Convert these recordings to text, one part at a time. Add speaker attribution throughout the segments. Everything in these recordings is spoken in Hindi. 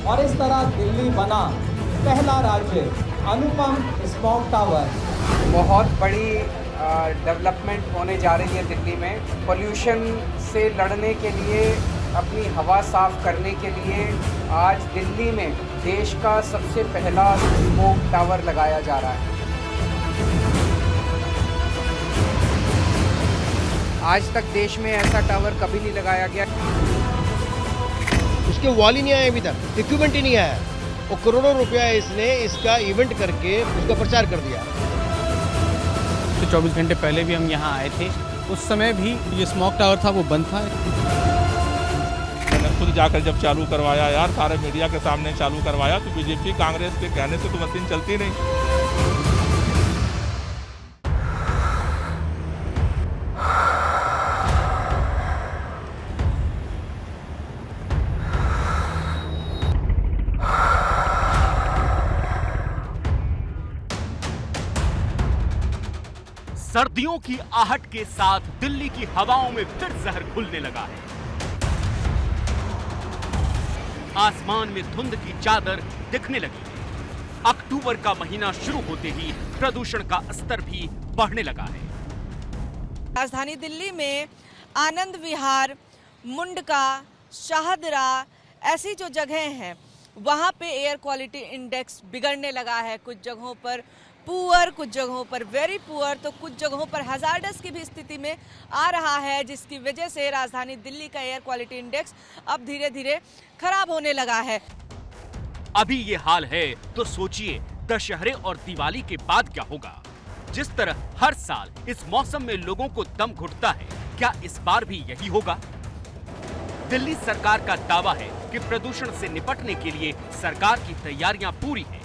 Speaker 1: और इस तरह दिल्ली बना पहला राज्य अनुपम स्मॉग टावर।
Speaker 2: बहुत बड़ी डेवलपमेंट होने जा रही है दिल्ली में। पोल्यूशन से लड़ने के लिए, अपनी हवा साफ करने के लिए आज दिल्ली में देश का सबसे पहला स्मोक टावर लगाया जा रहा है। आज तक देश में ऐसा टावर कभी नहीं लगाया गया।
Speaker 3: उसके वॉल ही नहीं आए अभी तक, इक्विपमेंट ही नहीं आया और करोड़ों रुपया इसने इसका इवेंट करके उसका प्रचार कर दिया।
Speaker 4: 24 घंटे पहले भी हम यहाँ आए थे, उस समय भी ये स्मोक टावर था वो बंद था।
Speaker 5: मैंने खुद जाकर जब चालू करवाया यार, सारे मीडिया के सामने चालू करवाया, तो बीजेपी कांग्रेस के कहने से तो मशीन चलती नहीं।
Speaker 6: सर्दियों की आहट के साथ दिल्ली की हवाओं में फिर जहर घुलने लगा है। आसमान में धुंध की चादर दिखने लगी है। अक्टूबर का महीना शुरू होते ही प्रदूषण का स्तर भी बढ़ने लगा है।
Speaker 7: राजधानी दिल्ली में आनंद विहार, मुंडका, शाहदरा ऐसी जो जगह हैं वहां पे एयर क्वालिटी इंडेक्स बिगड़ने लगा है। कुछ जगहों पर पुअर, कुछ जगहों पर वेरी पुअर, तो कुछ जगहों पर हजार्डस की भी स्थिति में आ रहा है, जिसकी वजह से राजधानी दिल्ली का एयर क्वालिटी इंडेक्स अब धीरे धीरे खराब होने लगा है।
Speaker 6: अभी ये हाल है तो सोचिए दशहरे और दिवाली के बाद क्या होगा। जिस तरह हर साल इस मौसम में लोगों को दम घुटता है, क्या इस बार भी यही होगा? दिल्ली सरकार का दावा है कि प्रदूषण से निपटने के लिए सरकार की तैयारियां पूरी हैं।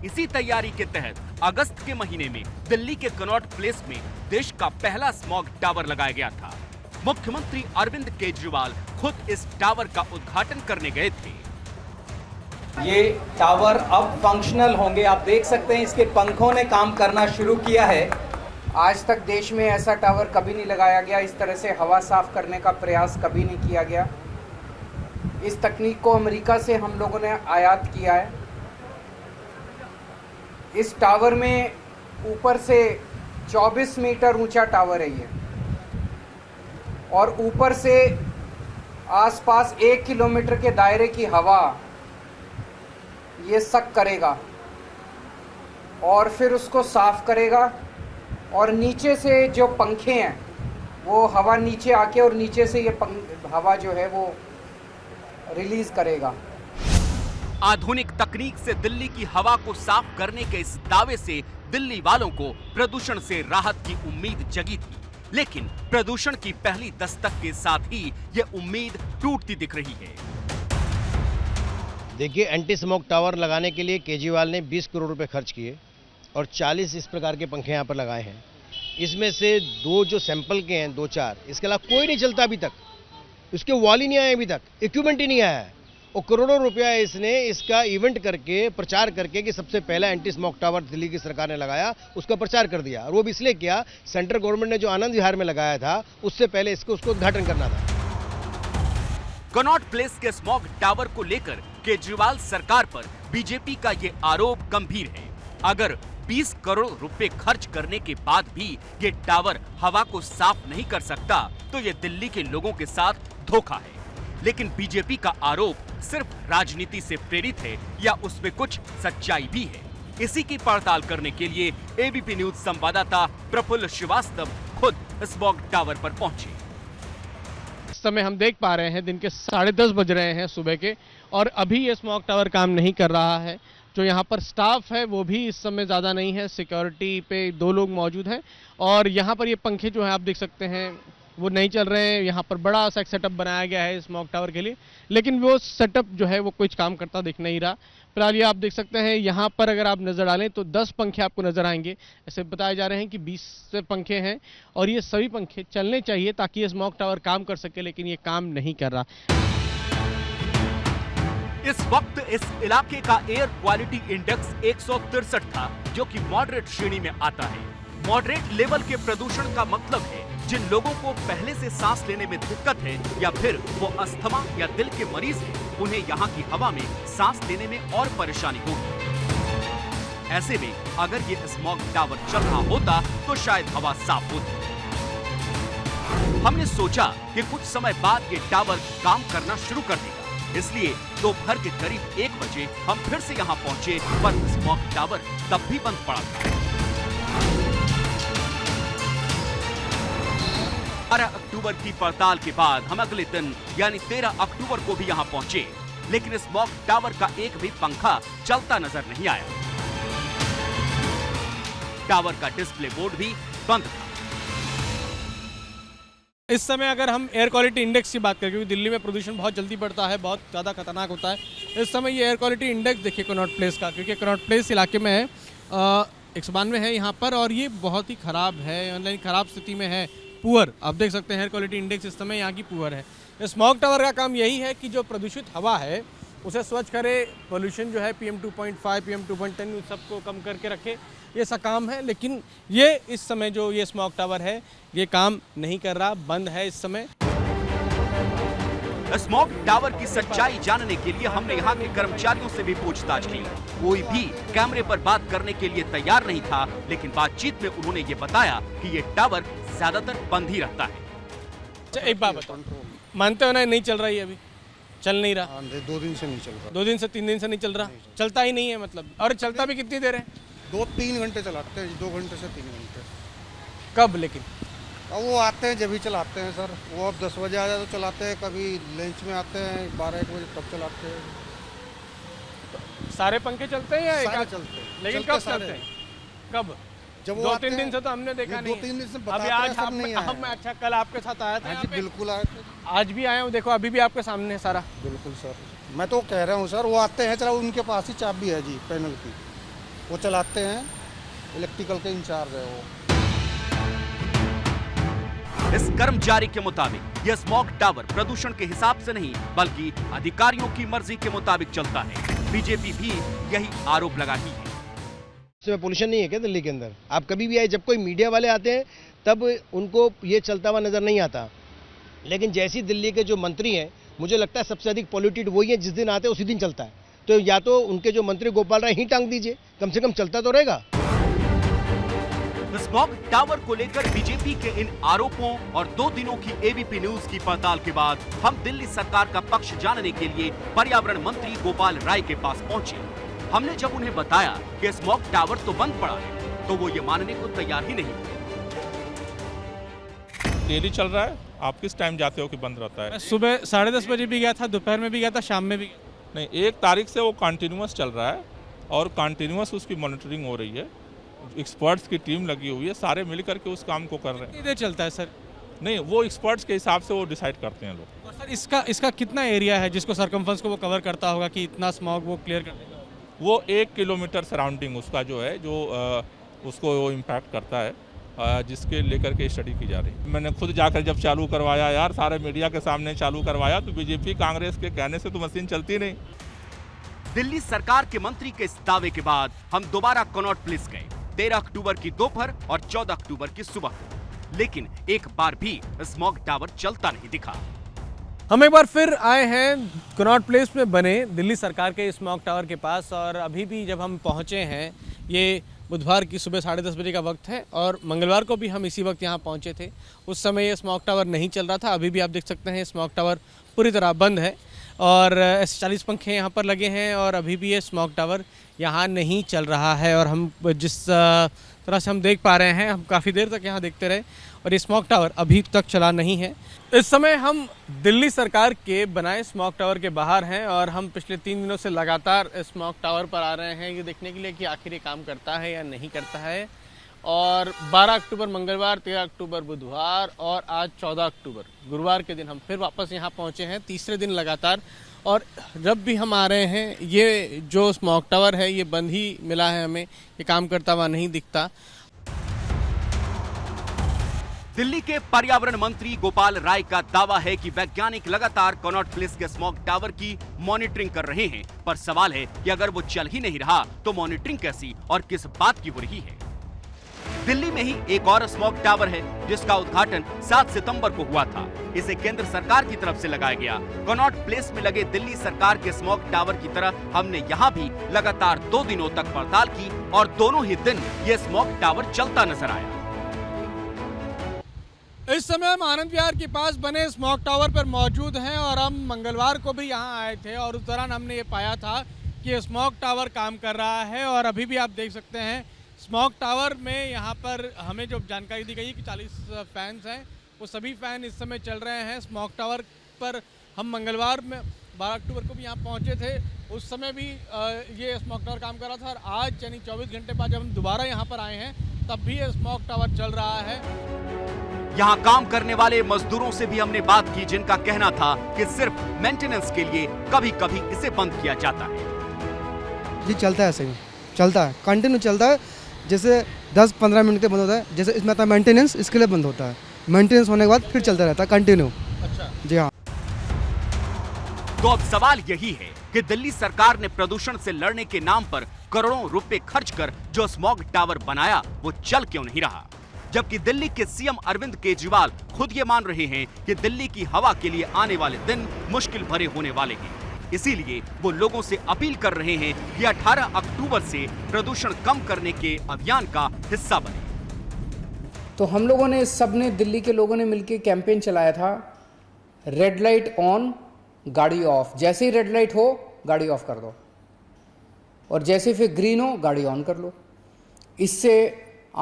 Speaker 6: इसी तैयारी के तहत अगस्त के महीने में दिल्ली के कनॉट प्लेस में देश का पहला स्मॉग टावर लगाया गया था। मुख्यमंत्री अरविंद केजरीवाल खुद इस टावर का उद्घाटन करने गए थे।
Speaker 1: ये टावर अब फंक्शनल होंगे। आप देख सकते हैं इसके पंखों ने काम करना शुरू किया है।
Speaker 2: आज तक देश में ऐसा टावर कभी नहीं लगाया गया। इस तरह से हवा साफ करने का प्रयास कभी नहीं किया गया। इस तकनीक को अमेरिका से हम लोगों ने आयात किया है। इस टावर में ऊपर से 24 मीटर ऊंचा टावर है ये, और ऊपर से आसपास 1 किलोमीटर के दायरे की हवा ये सक करेगा और फिर उसको साफ करेगा, और नीचे से जो पंखे हैं वो हवा नीचे आके और नीचे से ये हवा जो है वो रिलीज करेगा।
Speaker 6: आधुनिक तकनीक से दिल्ली की हवा को साफ करने के इस दावे से दिल्ली वालों को प्रदूषण से राहत की उम्मीद जगी थी, लेकिन प्रदूषण की पहली दस्तक के साथ ही ये उम्मीद टूटती दिख रही है।
Speaker 3: देखिए, एंटी स्मोक टावर लगाने के लिए केजरीवाल ने 20 करोड़ रुपए खर्च किए और 40 इस प्रकार के पंखे यहाँ पर लगाए हैं। इसमें से 2 जो सैंपल के हैं, 2-4, इसके अलावा कोई नहीं चलता अभी तक। उसके वॉल ही नहीं आए अभी तक, इक्विपमेंट ही नहीं आया है और करोड़ों रुपया इसने इसका इवेंट करके प्रचार करके कि सबसे पहला एंटी स्मोक टावर दिल्ली की सरकार ने लगाया, उसका प्रचार कर दिया। और वो भी इसलिए किया, सेंट्रल गवर्नमेंट ने जो आनंद विहार में लगाया था उससे पहले उसको उद्घाटन करना था।
Speaker 6: कनॉट प्लेस के स्मॉग टावर को लेकर केजरीवाल सरकार पर बीजेपी का ये आरोप गंभीर है। अगर 20 करोड़ रुपए खर्च करने के बाद भी ये टावर हवा को साफ नहीं कर सकता तो ये दिल्ली के लोगों के साथ धोखा है। लेकिन बीजेपी का आरोप सिर्फ राजनीति से प्रेरित है या उसमें कुछ सच्चाई भी है? इसी की पड़ताल करने के लिए एबीपी न्यूज संवाददाता प्रफुल्ल श्रीवास्तव खुद स्मॉग टावर पर पहुंचे।
Speaker 4: इस समय हम देख पा रहे हैं दिन के 10:30 बज रहे हैं सुबह के, और अभी ये स्मॉग टावर काम नहीं कर रहा है। जो यहाँ पर स्टाफ है वो भी इस समय ज़्यादा नहीं है, सिक्योरिटी पे 2 लोग मौजूद हैं, और यहाँ पर ये पंखे जो है आप देख सकते हैं वो नहीं चल रहे हैं। यहाँ पर बड़ा सा एक सेटअप बनाया गया है स्मॉग टावर के लिए, लेकिन वो सेटअप जो है वो कुछ काम करता दिख नहीं रहा। फिलहाल ये आप देख सकते हैं यहाँ पर अगर आप नज़र डालें तो 10 पंखे आपको नज़र आएंगे। ऐसे बताया जा रहे हैं कि 20 से पंखे हैं और ये सभी पंखे चलने चाहिए ताकि ये स्मॉग टावर काम कर सके, लेकिन ये काम नहीं कर रहा।
Speaker 6: इस वक्त इस इलाके का एयर क्वालिटी इंडेक्स 163 था, जो कि मॉडरेट श्रेणी में आता है। मॉडरेट लेवल के प्रदूषण का मतलब है जिन लोगों को पहले से सांस लेने में दिक्कत है या फिर वो अस्थमा या दिल के मरीज हैं, उन्हें यहाँ की हवा में सांस लेने में और परेशानी होगी। ऐसे में अगर ये स्मॉग टावर चल रहा होता तो शायद हवा साफ होती। हमने सोचा कि कुछ समय बाद ये टावर काम करना शुरू कर देगा, इसलिए दोपहर के करीब 1 बजे हम फिर से यहाँ पहुंचे, पर स्मॉग टावर तब भी बंद पड़ा था। 12 अक्टूबर की पड़ताल के बाद हम अगले दिन यानी 13 अक्टूबर को भी यहाँ पहुंचे, लेकिन स्मॉग टावर का एक भी पंखा चलता नजर नहीं आया। टावर का डिस्प्ले बोर्ड भी बंद था।
Speaker 4: इस समय अगर हम एयर क्वालिटी इंडेक्स की बात करें, क्योंकि दिल्ली में प्रदूषण बहुत जल्दी बढ़ता है, बहुत ज़्यादा खतरनाक होता है, इस समय ये एयर क्वालिटी इंडेक्स देखिए कनॉट प्लेस का, क्योंकि कनॉट प्लेस इलाके में है 192 है यहाँ पर, और ये बहुत ही ख़राब है, ऑनलाइन ख़राब स्थिति में है, पुअर। आप देख सकते हैं एयर क्वालिटी इंडेक्स इस समय यहाँ की पुअर है। स्मॉग टावर का काम यही है कि जो प्रदूषित हवा है उसे स्वच्छ करे, पोल्यूशन जो है PM 2.5 PM 2.10 उस सबको कम करके रखे, ये सा काम है। लेकिन ये इस समय जो ये स्मॉग टावर है ये काम नहीं कर रहा, बंद है इस समय।
Speaker 6: स्मॉग टावर की सच्चाई जानने के लिए हमने यहाँ के कर्मचारियों से भी पूछताछ की। कोई भी कैमरे पर बात करने के लिए तैयार नहीं था, लेकिन बातचीत में उन्होंने ये बताया कि ये टावर ज्यादातर बंद ही रहता है।
Speaker 4: एक बात बताओ, मानते हो ना नहीं चल रहा है अभी? चल नहीं रहा?
Speaker 8: 2 दिन से नहीं चल रहा।
Speaker 4: 2 दिन से 3 दिन से नहीं चल रहा, चलता ही नहीं है मतलब। और चलता भी कितनी देर है?
Speaker 8: 2-3 घंटे चलाते हैं, 2 घंटे से 3 घंटे।
Speaker 4: कब? लेकिन
Speaker 8: अब वो आते हैं जब भी चलाते हैं सर, वो अब 10 बजे आ जाए तो चलाते हैं, कभी लंच में आते हैं 12-1 बजे तब चलाते हैं।
Speaker 4: सारे पंखे चलते हैं या
Speaker 8: सारे चलते हैं?
Speaker 4: लेकिन कब चलते हैं? कब?
Speaker 8: जब वो
Speaker 4: 2-3 दिन से तो हमने देखा नहीं।
Speaker 8: 2-3 दिन से
Speaker 4: अभी
Speaker 8: बताते
Speaker 4: आज
Speaker 8: हैं, सब नहीं आए।
Speaker 4: हम अच्छा कल आपके साथ आया था
Speaker 8: हाँ
Speaker 4: यहाँ
Speaker 8: जी,
Speaker 4: पे?
Speaker 8: बिल्कुल आए थे।
Speaker 4: आज भी आए हूँ, देखो अभी भी आपके सामने है सारा।
Speaker 8: बिल्कुल सर, मैं तो कह रहा हूँ सर, वो आते हैं, चला उनके पास ही चाबी है जी पैनल की, वो चलाते हैं, इलेक्ट्रिकल के इंचार्ज है वो।
Speaker 6: इस कर्मचारी के मुताबिक यह स्मॉग टावर प्रदूषण के हिसाब से नहीं बल्कि अधिकारियों की मर्जी के मुताबिक चलता है। बीजेपी भी यही आरोप लगा रही है।
Speaker 3: इसमें पोल्यूशन नहीं है क्या दिल्ली के अंदर? आप कभी भी आए, जब कोई मीडिया वाले आते हैं तब उनको ये चलता हुआ नजर नहीं आता, लेकिन जैसी दिल्ली के जो मंत्री हैं, मुझे लगता है सबसे अधिक पॉल्यूटेड वही है, जिस दिन आते हैं उसी दिन चलता है। तो या तो उनके जो मंत्री गोपाल राय ही टांग दीजिए, कम से कम चलता तो रहेगा।
Speaker 6: स्मॉग टावर को लेकर बीजेपी के इन आरोपों और 2 दिनों की एबीपी न्यूज की पड़ताल के बाद हम दिल्ली सरकार का पक्ष जानने के लिए पर्यावरण मंत्री गोपाल राय के पास पहुंचे। हमने जब उन्हें बताया कि स्मॉग टावर तो बंद पड़ा है, तो वो ये मानने को तैयार ही नहीं।
Speaker 5: डेली चल रहा है। आप किस टाइम जाते हो कि बंद रहता है?
Speaker 4: सुबह 10:30 बजे भी गया था, दोपहर में भी गया था, शाम में भी।
Speaker 5: नहीं, 1 तारीख से वो कंटिन्यूअस चल रहा है और कंटिन्यूअस उसकी मॉनिटरिंग हो रही है। एक्सपर्ट्स की टीम लगी हुई है, सारे मिल करके उस काम को कर रहे हैं।
Speaker 4: कितने चलता है सर?
Speaker 5: नहीं, वो एक्सपर्ट्स के हिसाब से वो डिसाइड करते हैं लोग।
Speaker 4: और सर इसका कितना एरिया है जिसको सरकमफरेंस को वो कवर करता होगा कि इतना स्मॉग वो क्लियर कर देगा?
Speaker 5: वो 1 किलोमीटर सराउंडिंग उसका जो है, जो उसको वो इम्पैक्ट करता है, जिसके लेकर के स्टडी की जा रही है। मैंने खुद जाकर जब चालू करवाया यार, सारे मीडिया के सामने चालू करवाया, तो बीजेपी कांग्रेस के कहने से तो मशीन चलती नहीं।
Speaker 6: दिल्ली सरकार के मंत्री के इस दावे के बाद हम दोबारा कनॉट प्लेस गए 13 अक्टूबर की दोपहर और 14 अक्टूबर की सुबह, लेकिन एक बार भी स्मॉग टावर चलता नहीं दिखा।
Speaker 4: हम एक बार फिर आए हैं कनॉट प्लेस में बने दिल्ली सरकार के स्मॉग टावर के पास, और अभी भी जब हम पहुंचे हैं, ये बुधवार की सुबह 10:30 बजे का वक्त है, और मंगलवार को भी हम इसी वक्त यहाँ पहुंचे थे। उस समय ये स्मॉग टावर नहीं चल रहा था। अभी भी आप देख सकते हैं स्मॉग टावर पूरी तरह बंद है, और ऐसे 40 पंखे यहाँ पर लगे हैं, और अभी भी ये स्मॉग टावर यहाँ नहीं चल रहा है। और हम जिस तरह से हम देख पा रहे हैं, हम काफ़ी देर तक यहाँ देखते रहे, और ये स्मॉग टावर अभी तक चला नहीं है। इस समय हम दिल्ली सरकार के बनाए स्मॉग टावर के बाहर हैं, और हम पिछले 3 दिनों से लगातार स्मॉग टावर पर आ रहे हैं ये देखने के लिए कि आखिर ये काम करता है या नहीं करता है। और 12 अक्टूबर मंगलवार, 13 अक्टूबर बुधवार, और आज 14 अक्टूबर गुरुवार के दिन हम फिर वापस यहाँ पहुँचे हैं, तीसरे दिन लगातार। और जब भी हम आ रहे हैं, ये जो स्मॉग टावर है ये बंद ही मिला है हमें, ये काम करता हुआ नहीं दिखता।
Speaker 6: दिल्ली के पर्यावरण मंत्री गोपाल राय का दावा है कि वैज्ञानिक लगातार कनॉट प्लेस के स्मॉग टावर की मॉनिटरिंग कर रहे हैं, पर सवाल है कि अगर वो चल ही नहीं रहा तो मॉनिटरिंग कैसी और किस बात की हो रही है। दिल्ली में ही एक और स्मॉग टावर है जिसका उद्घाटन 7 सितंबर को हुआ था। इसे केंद्र सरकार की तरफ से लगाया गया। कनॉट प्लेस में लगे दिल्ली सरकार के स्मॉग टावर की तरह हमने यहाँ भी लगातार 2 दिनों तक पड़ताल की और दोनों ही दिन ये स्मॉग टावर चलता नजर आया।
Speaker 4: इस समय हम आनंद विहार के पास बने स्मॉग टावर पर मौजूद हैं और हम मंगलवार को भी यहाँ आए थे और उस दौरान हमने ये पाया था कि स्मॉग टावर काम कर रहा है और अभी भी आप देख सकते हैं स्मॉग टावर में यहाँ पर हमें जो जानकारी दी गई कि 40 फैंस हैं, वो सभी फैन इस समय चल रहे हैं। स्मॉग टावर पर हम मंगलवार में 12 अक्टूबर को भी यहाँ पहुँचे थे, उस समय भी ये स्मॉग टावर काम कर रहा था और आज यानी 24 घंटे बाद जब हम दोबारा यहाँ पर आए हैं तब भी ये स्मॉग टावर चल रहा है।
Speaker 6: यहाँ काम करने वाले मजदूरों से भी हमने बात की जिनका कहना था कि सिर्फ मेंटेनेंस के लिए कभी कभी इसे बंद किया जाता है।
Speaker 9: जी चलता है, ऐसे ही चलता है, कंटिन्यू चलता है। जैसे 10-15 मिनट के बंद होता है, जैसे इसमें आता है मेंटेनेंस, इसके लिए बंद होता है। मेंटेनेंस होने के बाद फिर चलता रहता है कंटिन्यू।
Speaker 4: अच्छा
Speaker 9: जी हाँ।
Speaker 6: तो अब सवाल यही है कि दिल्ली सरकार ने प्रदूषण से लड़ने के नाम पर करोड़ों रुपए खर्च कर जो स्मॉग टावर बनाया वो चल क्यों नहीं रहा, जबकि दिल्ली के सीएम अरविंद केजरीवाल खुद ये मान रहे हैं कि दिल्ली की हवा के लिए आने वाले दिन मुश्किल भरे होने वाले हैं। इसीलिए वो लोगों से अपील कर रहे हैं कि 18 अक्टूबर से प्रदूषण कम करने के अभियान का हिस्सा बने।
Speaker 2: तो हम लोगों ने, सबने, दिल्ली के लोगों ने मिलकर कैंपेन चलाया था, रेड लाइट ऑन गाड़ी ऑफ। जैसे ही रेड लाइट हो गाड़ी ऑफ कर दो और जैसे फिर ग्रीन हो गाड़ी ऑन कर लो। इससे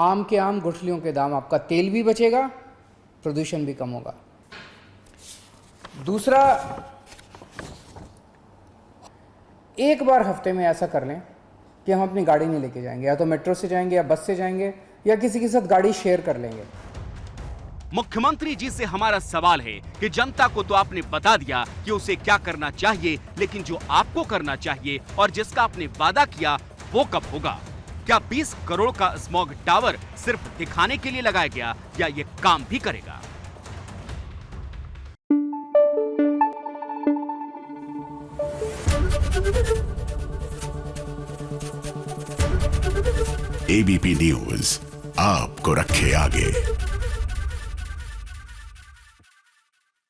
Speaker 2: आम के आम गुठलियों के दाम, आपका तेल भी बचेगा, प्रदूषण भी कम होगा। दूसरा, एक बार हफ्ते में ऐसा कर लें कि हम अपनी गाड़ी नहीं लेके जाएंगे, या तो मेट्रो से जाएंगे या बस से जाएंगे या किसी के साथ गाड़ी शेयर कर लेंगे।
Speaker 6: मुख्यमंत्री जी से हमारा सवाल है कि जनता को तो आपने बता दिया कि उसे क्या करना चाहिए, लेकिन जो आपको करना चाहिए और जिसका आपने वादा किया वो कब होगा? क्या 20 करोड़ का स्मॉग टावर सिर्फ दिखाने के लिए लगाया गया या ये काम भी करेगा?
Speaker 10: एबीपी न्यूज आपको रखे आगे।